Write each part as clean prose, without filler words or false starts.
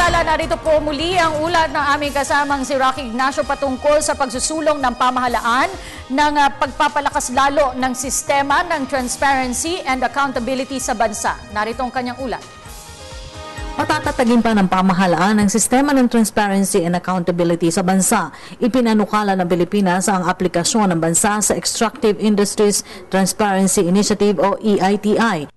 Samantala, narito po muli ang ulat ng aming kasamang si Rocky Ignacio patungkol sa pagsusulong ng pamahalaan ng pagpapalakas lalo ng sistema ng transparency and accountability sa bansa. Narito ang kanyang ulat. Patatatagin pa ng pamahalaan ang sistema ng transparency and accountability sa bansa. Ipinanukala ng Pilipinas ang aplikasyon ng bansa sa Extractive Industries Transparency Initiative o EITI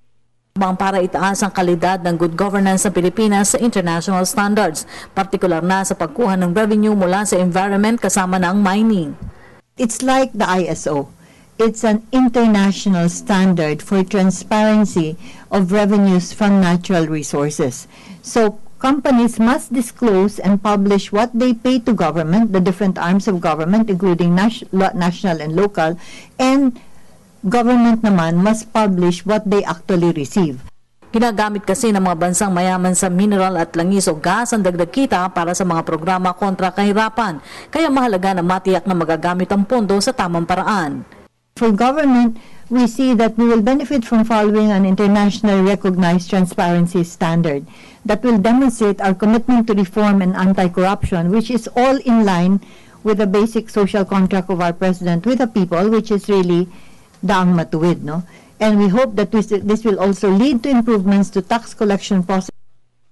para itaas ang kalidad ng good governance sa Pilipinas sa international standards, partikular na sa pagkuha ng revenue mula sa environment kasama ng mining. It's like the ISO. It's an international standard for transparency of revenues from natural resources. So companies must disclose and publish what they pay to government, the different arms of government, including national and local, and government naman must publish what they actually receive. Ginagamit kasi ng mga bansang mayaman sa mineral at langis o gas ang dagdag kita para sa mga programa kontra kahirapan. Kaya mahalaga na matiyak na magagamit ang pondo sa tamang paraan. For government, we see that we will benefit from following an internationally recognized transparency standard that will demonstrate our commitment to reform and anti-corruption, which is all in line with the basic social contract of our president with the people, which is really daang matuwid, no? And we hope that this will also lead to improvements to tax collection process,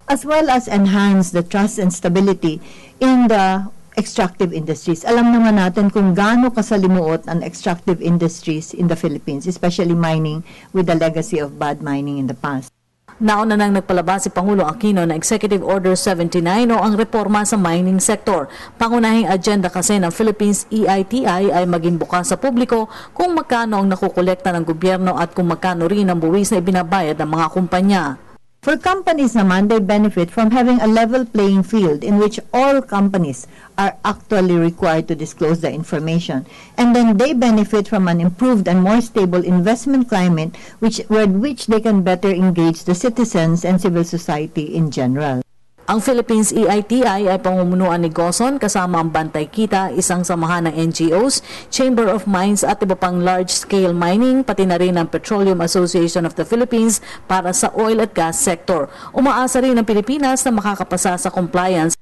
as well as enhance the trust and stability in the extractive industries. Alam naman natin kung gaano kasalimuot ang extractive industries in the Philippines, especially mining, with the legacy of bad mining in the past. Nauna nang nagpalabas si Pangulong Aquino na Executive Order 79 o ang reforma sa mining sector. Pangunahing agenda kasi ng Philippines EITI ay maging bukas sa publiko kung magkano ang nakukolekta ng gobyerno at kung magkano rin ang buwis na ibinabayad ng mga kumpanya. For companies naman, they benefit from having a level playing field in which all companies are actually required to disclose the information. And then they benefit from an improved and more stable investment climate which they can better engage the citizens and civil society in general. Ang Philippines EITI ay pamumunuan ni Gozon kasama ang Bantay Kita, isang samahan ng NGOs, Chamber of Mines at iba pang large-scale mining, pati na rin ang Petroleum Association of the Philippines para sa oil at gas sector. Umaasa rin ang Pilipinas na makakapasa sa compliance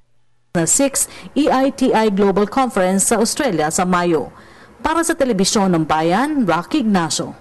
na 6th EITI Global Conference sa Australia sa Mayo. Para sa Telebisyon ng Bayan, Rocky Ignacio.